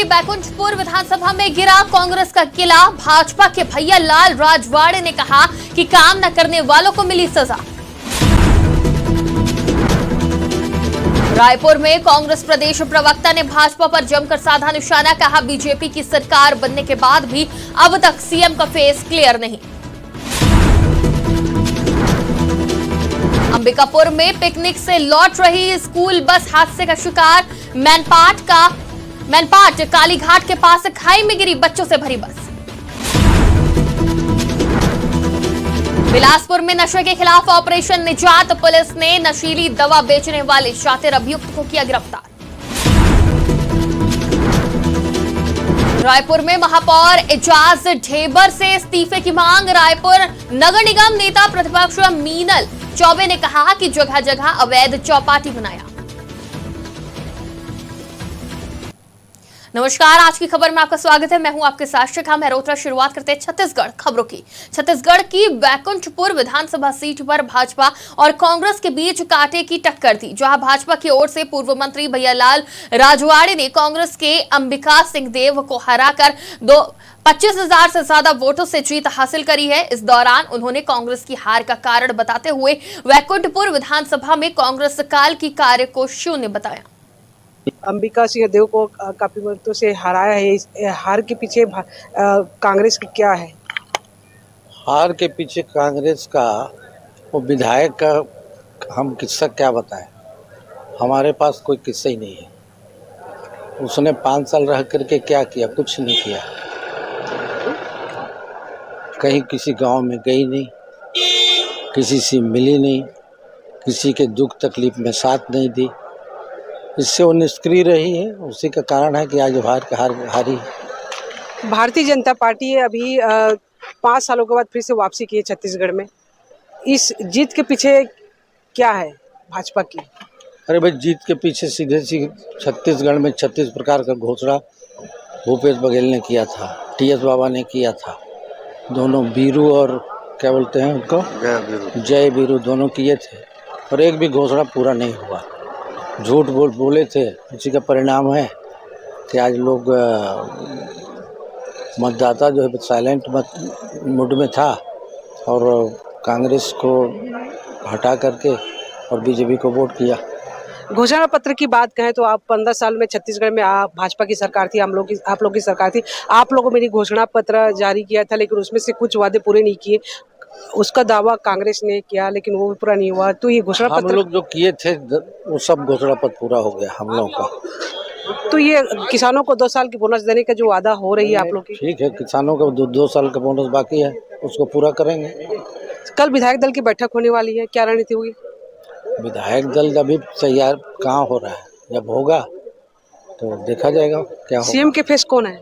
की बैकुंठपुर विधानसभा में गिरा कांग्रेस का किला। भाजपा के भैया लाल राजवाड़े ने कहा कि काम न करने वालों को मिली सजा। रायपुर में कांग्रेस प्रदेश प्रवक्ता ने भाजपा पर जमकर साधा निशाना। कहा बीजेपी की सरकार बनने के बाद भी अब तक सीएम का फेस क्लियर नहीं। अंबिकापुर में पिकनिक से लौट रही स्कूल बस हादसे का शिकार। मैनपाट कालीघाट के पास खाई में गिरी बच्चों से भरी बस। बिलासपुर में नशे के खिलाफ ऑपरेशन निजात। पुलिस ने नशीली दवा बेचने वाले शातिर अभियुक्त को किया गिरफ्तार। रायपुर में महापौर एजाज ढेबर से इस्तीफे की मांग। रायपुर नगर निगम नेता प्रतिपक्ष मीनल चौबे ने कहा कि जगह जगह अवैध चौपाटी बनाया। नमस्कार, आज की खबर में आपका स्वागत है। मैं हूं आपके साथ शिखा मेहरोत्रा। शुरुआत करते हैं छत्तीसगढ़ खबरों की। छत्तीसगढ़ की बैकुंठपुर विधानसभा सीट पर भाजपा और कांग्रेस के बीच कांटे की टक्कर थी, जहां भाजपा की ओर से पूर्व मंत्री भैयालाल राजवाड़े ने कांग्रेस के अंबिका सिंह देव को हराकर 25,000 से ज्यादा वोटों से जीत हासिल करी है। इस दौरान उन्होंने कांग्रेस की हार का कारण बताते हुए बैकुंठपुर विधानसभा में कांग्रेस काल की कार्य को शून्य बताया। अंबिका सिंह देव को काफी मतों से हराया है। इस हार के पीछे कांग्रेस की क्या है? हार के पीछे कांग्रेस का वो विधायक का हम किस्सा क्या बताएं। हमारे पास कोई किस्सा ही नहीं है। उसने 5 साल रह करके क्या किया? कुछ नहीं किया। कहीं किसी गांव में गई नहीं, किसी से मिली नहीं, किसी के दुख तकलीफ में साथ नहीं दी। इससे वो निष्क्रिय रही है। उसी का कारण है कि आज हारी। भारतीय जनता पार्टी अभी 5 सालों के बाद फिर से वापसी की है छत्तीसगढ़ में। इस जीत के पीछे क्या है भाजपा की? अरे भाई, जीत के पीछे सीधे छत्तीसगढ़ में 36 प्रकार का घोषणा भूपेश बघेल ने किया था, टीएस बाबा ने किया था। दोनों बीरू और क्या बोलते हैं उनको, जय बीरू, दोनों किए थे और एक भी घोषणा पूरा नहीं हुआ। झूठ बोले थे। उसी का परिणाम है कि आज लोग मतदाता जो है साइलेंट मूड में था और कांग्रेस को हटा करके और बीजेपी को वोट किया। घोषणा पत्र की बात कहें तो आप 15 साल में छत्तीसगढ़ में भाजपा की सरकार थी, आप लोग की सरकार थी। आप लोगों ने घोषणा पत्र जारी किया था, लेकिन उसमें से कुछ वादे पूरे नहीं किए। उसका दावा कांग्रेस ने किया, लेकिन वो भी पूरा नहीं हुआ। तो ये घोषणा पत्र हम लोग जो किए थे वो सब घोषणा पत्र पूरा हो गया हम लोगों का। तो ये किसानों को 2 साल की बोनस देने का जो वादा हो रही है आप लोग की, ठीक है। किसानों का 2 साल का बोनस बाकी है, उसको पूरा करेंगे। कल विधायक दल की बैठक होने वाली है, क्या रणनीति होगी? विधायक दल अभी तैयार कहाँ हो रहा है, जब होगा तो देखा जाएगा क्या होगा। सीएम के फेस कौन है?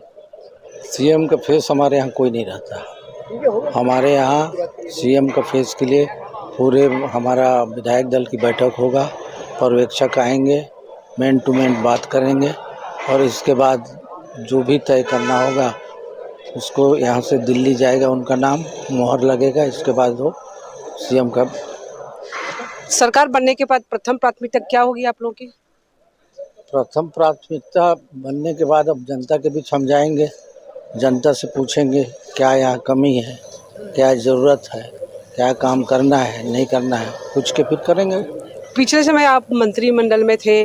सीएम का फेस हमारे यहाँ कोई नहीं रहता। हमारे यहाँ सीएम का फेस के लिए पूरे हमारा विधायक दल की बैठक होगा, पर्यवेक्षक आएंगे, मैन टू मैन बात करेंगे और इसके बाद जो भी तय करना होगा उसको यहाँ से दिल्ली जाएगा, उनका नाम मोहर लगेगा। इसके बाद वो सीएम का। सरकार बनने के बाद प्रथम प्राथमिकता क्या होगी आप लोगों की? प्रथम प्राथमिकता बनने के बाद अब जनता के बीच हम जाएंगे, जनता से पूछेंगे क्या यहाँ कमी है, क्या ज़रूरत है, क्या काम करना है, नहीं करना है, पूछ के फिर करेंगे। पिछले समय आप मंत्रिमंडल में थे,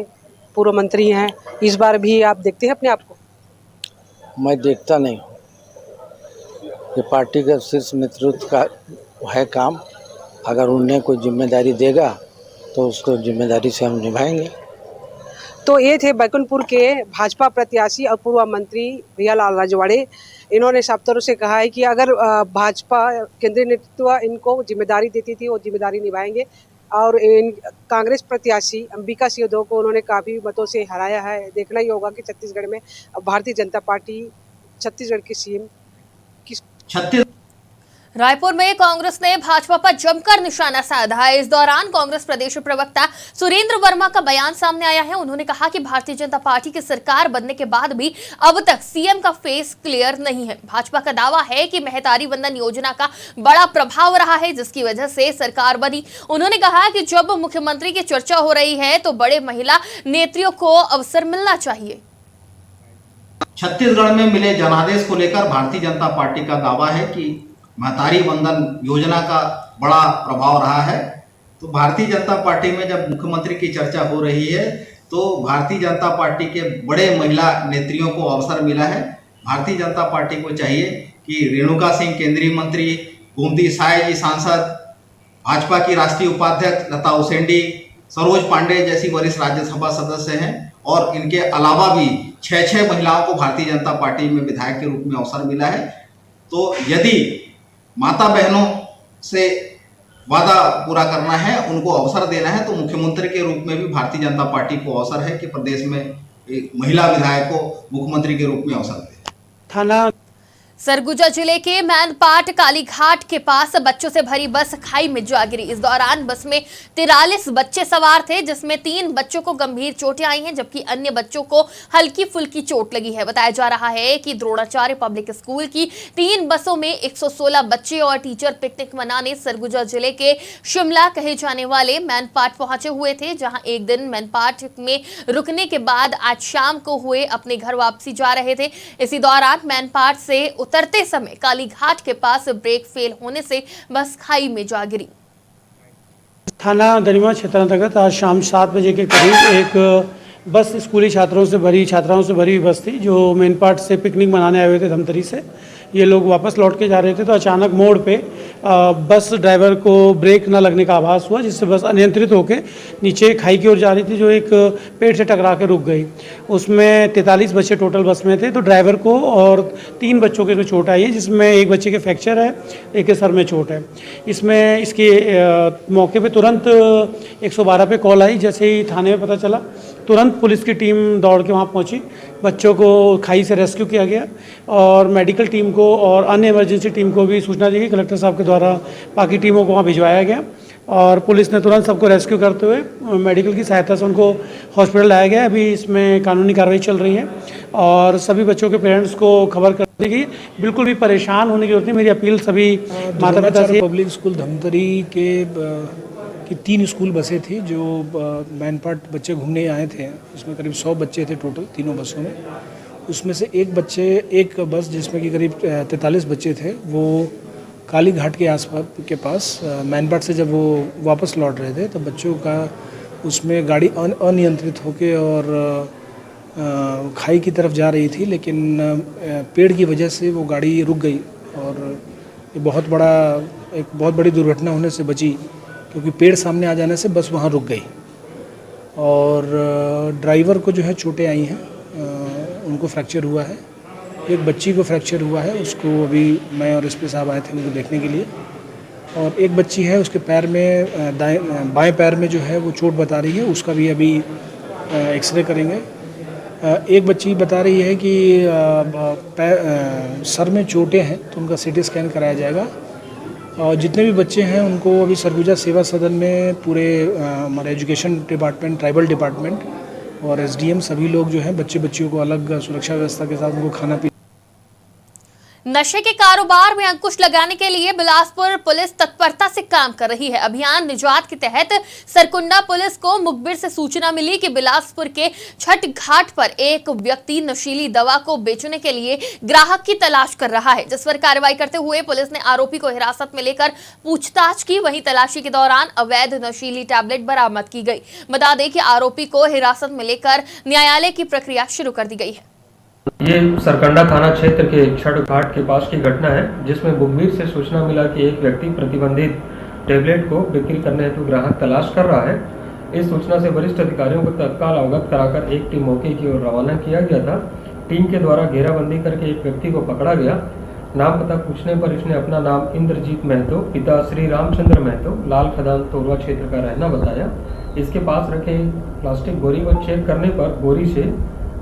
पूर्व मंत्री हैं, इस बार भी आप देखते हैं अपने आप को? मैं देखता नहीं हूँ। ये पार्टी का शीर्ष नेतृत्व का है काम। अगर उन्हें कोई जिम्मेदारी देगा तो उसको जिम्मेदारी से हम निभाएंगे। तो ये थे बैकुंठपुर के भाजपा प्रत्याशी और पूर्व मंत्री भैयालाल राजवाड़े। इन्होंने साफ तौर से कहा है कि अगर भाजपा केंद्रीय नेतृत्व इनको जिम्मेदारी देती थी वो जिम्मेदारी निभाएंगे। और कांग्रेस प्रत्याशी अंबिका सिंह देव को उन्होंने काफ़ी मतों से हराया है। देखना ही होगा कि छत्तीसगढ़ में भारतीय जनता पार्टी छत्तीसगढ़ की सीएम किस। रायपुर में कांग्रेस ने भाजपा पर जमकर निशाना साधा है। इस दौरान कांग्रेस प्रदेश प्रवक्ता सुरेंद्र वर्मा का बयान सामने आया है। उन्होंने कहा कि भारतीय जनता पार्टी की सरकार बनने के बाद भी अब तक सीएम का फेस क्लियर नहीं है। भाजपा का दावा है कि महतारी वंदन योजना का बड़ा प्रभाव रहा है, जिसकी वजह से सरकार बनी। उन्होंने कहा कि जब मुख्यमंत्री की चर्चा हो रही है तो बड़े महिला नेत्रियों को अवसर मिलना चाहिए। छत्तीसगढ़ में मिले जनादेश को लेकर भारतीय जनता पार्टी का दावा है कि महतारी वंदन योजना का बड़ा प्रभाव रहा है। तो भारतीय जनता पार्टी में जब मुख्यमंत्री की चर्चा हो रही है तो भारतीय जनता पार्टी के बड़े महिला नेत्रियों को अवसर मिला है। भारतीय जनता पार्टी को चाहिए कि रेणुका सिंह केंद्रीय मंत्री, गोमती साय जी सांसद, भाजपा की राष्ट्रीय उपाध्यक्ष लता उसेंडी, सरोज पांडे जैसी वरिष्ठ राज्यसभा सदस्य हैं और इनके अलावा भी 6 महिलाओं को भारतीय जनता पार्टी में विधायक के रूप में अवसर मिला है। तो यदि माता बहनों से वादा पूरा करना है, उनको अवसर देना है, तो मुख्यमंत्री के रूप में भी भारतीय जनता पार्टी को अवसर है कि प्रदेश में एक महिला विधायक को मुख्यमंत्री के रूप में अवसर दे। थाना सरगुजा जिले के मैनपाट कालीघाट के पास बच्चों से भरी बस खाई में जा गिरी। इस दौरान बस में 43 बच्चे सवार थे, जिसमें 3 बच्चों को गंभीर चोटें आई हैं, जबकि अन्य बच्चों को हल्की फुल्की चोट लगी है। बताया जा रहा है कि द्रोणाचार्य पब्लिक स्कूल की 3 बसों में 116 बच्चे और टीचर पिकनिक मनाने सरगुजा जिले के शिमला कहे जाने वाले मैनपाट पहुंचे हुए थे, जहां एक दिन मैनपाट में रुकने के बाद आज शाम को हुए अपने घर वापसी जा रहे थे। इसी दौरान मैनपाट से उतरते समय कालीघाट के पास ब्रेक फेल होने से बस खाई में जा गिरी। थाना दरिमा क्षेत्र अंतर्गत आज शाम 7 बजे के करीब एक बस स्कूली छात्राओं से भरी बस थी, जो मैनपाट से पिकनिक मनाने आए हुए थे धमतरी से। ये लोग वापस लौट के जा रहे थे तो अचानक मोड़ पे बस ड्राइवर को ब्रेक न लगने का आभास हुआ, जिससे बस अनियंत्रित होकर नीचे खाई की ओर जा रही थी, जो एक पेड़ से टकरा के रुक गई। उसमें 43 बच्चे टोटल बस में थे, तो ड्राइवर को और 3 बच्चों के चोट आई है, जिसमें एक बच्चे के फ्रैक्चर है, एक के सर में चोट है। इसमें इसके मौके पे तुरंत 112 पे कॉल आई। जैसे ही थाने में पता चला, तुरंत पुलिस की टीम दौड़ के वहाँ पहुँची। बच्चों को खाई से रेस्क्यू किया गया और मेडिकल टीम को और अन्य इमरजेंसी टीम को भी सूचना दी गई। कलेक्टर साहब के द्वारा बाकी टीमों को वहाँ भिजवाया गया और पुलिस ने तुरंत सबको रेस्क्यू करते हुए मेडिकल की सहायता से उनको हॉस्पिटल लाया गया। अभी इसमें कानूनी कार्रवाई चल रही है और सभी बच्चों के पेरेंट्स को खबर कर दी गई। बिल्कुल भी परेशान होने की जरूरत नहीं। मेरी अपील सभी माता पिता से। पब्लिक स्कूल धमतरी के की 3 स्कूल बसें थी, जो मैनपाट बच्चे घूमने आए थे। उसमें करीब 100 बच्चे थे टोटल तीनों बसों में। उसमें से एक बस जिसमें कि करीब 43 बच्चे थे, वो कालीघाट के आसपास के पास मैनपाट से जब वो वापस लौट रहे थे, तब बच्चों का उसमें गाड़ी अनियंत्रित होकर और खाई की तरफ जा रही थी, लेकिन पेड़ की वजह से वो गाड़ी रुक गई और ये बहुत बड़ी दुर्घटना होने से बची, क्योंकि पेड़ सामने आ जाने से बस वहाँ रुक गई। और ड्राइवर को जो है चोटें आई हैं, उनको फ्रैक्चर हुआ है। एक बच्ची को फ्रैक्चर हुआ है, उसको अभी मैं और एसपी साहब आए थे उनको देखने के लिए। और एक बच्ची है, उसके पैर में बाएं पैर में जो है वो चोट बता रही है, उसका भी अभी एक्सरे करेंगे। एक बच्ची बता रही है कि सर में चोटें हैं, तो उनका सीटी स्कैन कराया जाएगा। और जितने भी बच्चे हैं उनको अभी सरगुजा सेवा सदन में पूरे हमारे एजुकेशन डिपार्टमेंट, ट्राइबल डिपार्टमेंट और एसडीएम सभी लोग जो हैं बच्चियों को अलग सुरक्षा व्यवस्था के साथ उनको खाना पीना। नशे के कारोबार में अंकुश लगाने के लिए बिलासपुर पुलिस तत्परता से काम कर रही है। अभियान निजात के तहत सरकुंडा पुलिस को मुखबिर से सूचना मिली कि बिलासपुर के छठ घाट पर एक व्यक्ति नशीली दवा को बेचने के लिए ग्राहक की तलाश कर रहा है, जिस पर कार्रवाई करते हुए पुलिस ने आरोपी को हिरासत में लेकर पूछताछ की। वहीं तलाशी के दौरान अवैध नशीली टैबलेट बरामद की गई। बता दें कि आरोपी को हिरासत में लेकर न्यायालय की प्रक्रिया शुरू कर दी गई है। ये सरकंडा थाना क्षेत्र के छठ घाट के पास की घटना है, जिसमें मुखबिर से सूचना मिला कि एक व्यक्ति प्रतिबंधित टैबलेट को बिक्री करने हेतु ग्राहक तलाश कर रहा है। इस सूचना से वरिष्ठ अधिकारियों को तत्काल अवगत कराकर एक टीम मौके की ओर रवाना किया गया था। टीम के द्वारा घेराबंदी करके एक व्यक्ति को पकड़ा गया। नाम पता पूछने पर इसने अपना नाम इंद्रजीत महतो, पिता श्री रामचंद्र महतो, लाल खदान तोरवा क्षेत्र का रहना बताया। इसके पास रखे प्लास्टिक बोरी को चेक करने पर बोरी से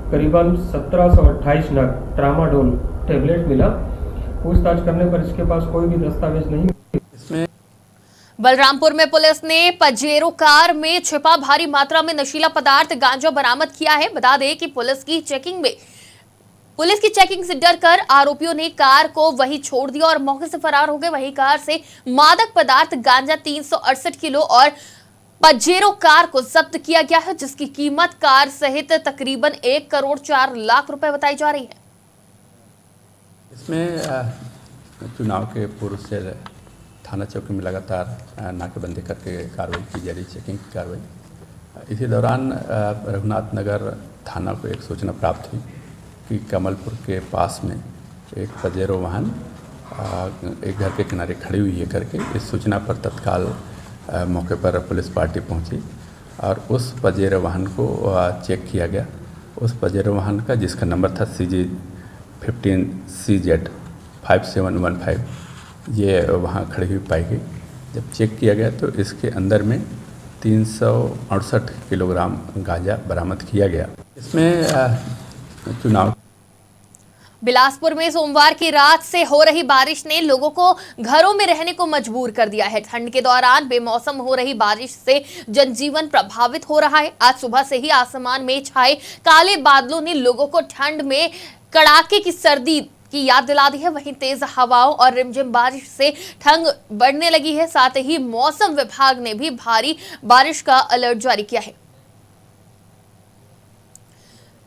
करीबन 1728 नग ट्रामाडोल टैबलेट मिला। पूछताछ करने पर इसके पास कोई भी दस्तावेज नहीं। बलरामपुर में पुलिस ने पजेरो कार में छिपा भारी मात्रा में नशीला पदार्थ गांजा बरामद किया है। बता दें कि पुलिस की चेकिंग से डरकर आरोपियों ने कार को वहीं छोड़ दिया और मौके से फरार हो गए। वहीं कार से मादक पदार्थ गांजा 368 किलो और पजेरो कार को जब्त किया गया है, जिसकी कीमत कार सहित तकरीबन 1 करोड़ 4 लाख रुपए बताई जा रही है। इसमें चुनाव के पूर्व से थाना चौकी में लगातार नाकेबंदी करके कार्रवाई की जा रही, चेकिंग की कार्रवाई। इसी दौरान रघुनाथ नगर थाना को एक सूचना प्राप्त हुई कि कमलपुर के पास में एक पजेरो वाहन एक घर के किनारे खड़ी हुई है करके। इस सूचना पर तत्काल मौके पर पुलिस पार्टी पहुंची और उस पजेरो वाहन को चेक किया गया। उस पजेरो वाहन का, जिसका नंबर था CG15CZ 5715, ये वहाँ खड़ी हुई पाई गई। जब चेक किया गया तो इसके अंदर में 368 किलोग्राम गांजा बरामद किया गया। इसमें चुनाव बिलासपुर में सोमवार की रात से हो रही बारिश ने लोगों को घरों में रहने को मजबूर कर दिया है। ठंड के दौरान बेमौसम हो रही बारिश से जनजीवन प्रभावित हो रहा है। आज सुबह से ही आसमान में छाए काले बादलों ने लोगों को ठंड में कड़ाके की सर्दी की याद दिला दी है। वहीं तेज हवाओं और रिमझिम बारिश से ठंड बढ़ने लगी है। साथ ही मौसम विभाग ने भी भारी बारिश का अलर्ट जारी किया है।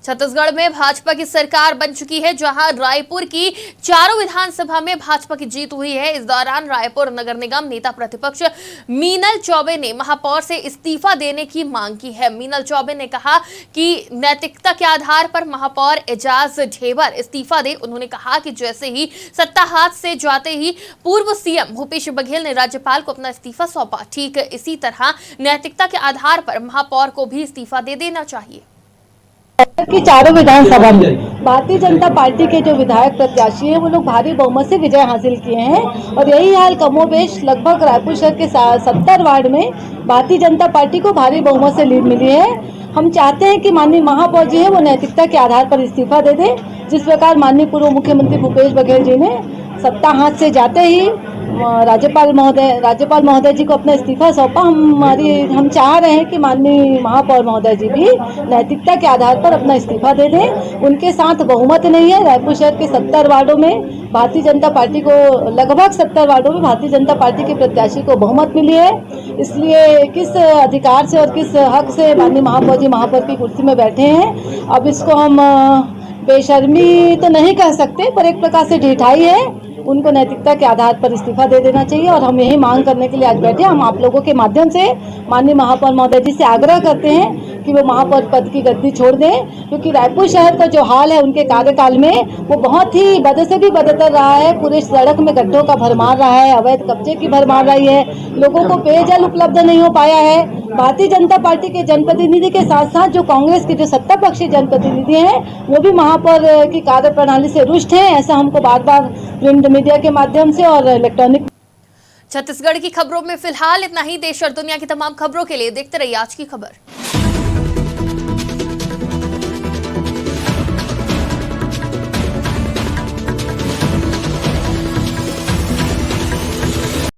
छत्तीसगढ़ में भाजपा की सरकार बन चुकी है, जहां रायपुर की चारों विधानसभा में भाजपा की जीत हुई है। इस दौरान रायपुर नगर निगम नेता प्रतिपक्ष मीनल चौबे ने महापौर से इस्तीफा देने की मांग की है। मीनल चौबे ने कहा कि नैतिकता के आधार पर महापौर एजाज ढेबर इस्तीफा दे। उन्होंने कहा कि जैसे ही सत्ता हाथ से जाते ही पूर्व सीएम भूपेश बघेल ने राज्यपाल को अपना इस्तीफा सौंपा, ठीक इसी तरह नैतिकता के आधार पर महापौर को भी इस्तीफा दे देना चाहिए। की चारों विधानसभा में भारतीय जनता पार्टी के जो विधायक प्रत्याशी हैं वो लोग भारी बहुमत से विजय हासिल किए हैं और यही हाल कमोबेश लगभग रायपुर शहर के 70 वार्ड में भारतीय जनता पार्टी को भारी बहुमत से लीड मिली है। हम चाहते हैं कि माननीय महापौर जी है वो नैतिकता के आधार पर इस्तीफा दे दें। जिस प्रकार माननीय पूर्व मुख्यमंत्री भूपेश बघेल जी ने सत्ता हाथ से जाते ही राज्यपाल महोदय जी को अपना इस्तीफा सौंपा, हम चाह रहे हैं कि माननीय महापौर महोदय जी भी नैतिकता के आधार पर अपना इस्तीफा दे दें। उनके साथ बहुमत नहीं है। रायपुर शहर के 70 वार्डों में भारतीय जनता पार्टी को, लगभग 70 वार्डों में भारतीय जनता पार्टी के प्रत्याशी को बहुमत मिली है। इसलिए किस अधिकार से और किस हक से माननीय महापौर जी महापौर की कुर्सी में बैठे हैं, अब इसको हम बेशर्मी तो नहीं कह सकते, पर एक प्रकार से ढिठाई है। उनको नैतिकता के आधार पर इस्तीफा दे देना चाहिए और हम यही मांग करने के लिए आज बैठे। हम आप लोगों के माध्यम से माननीय महापौर महोदय जी से आग्रह करते हैं कि वो महापौर पद की गद्दी छोड़ दें, क्योंकि रायपुर शहर का जो हाल है उनके कार्यकाल में वो बहुत ही बद से भी बदतर रहा है। पूरे सड़क में गड्ढों का भरमार रहा है, अवैध कब्जे की भरमार रही है, लोगों को पेयजल उपलब्ध नहीं हो पाया है। भारतीय जनता पार्टी के जनप्रतिनिधि के साथ साथ जो कांग्रेस के जो सत्ता पक्षी जनप्रतिनिधि हैं वो भी महापौर की कार्यप्रणाली से रुष्ट हैं। ऐसा हमको बार बार प्रिंट मीडिया के माध्यम से और इलेक्ट्रॉनिक। छत्तीसगढ़ की खबरों में फिलहाल इतना ही। देश और दुनिया की तमाम खबरों के लिए देखते रहिए आज की खबर।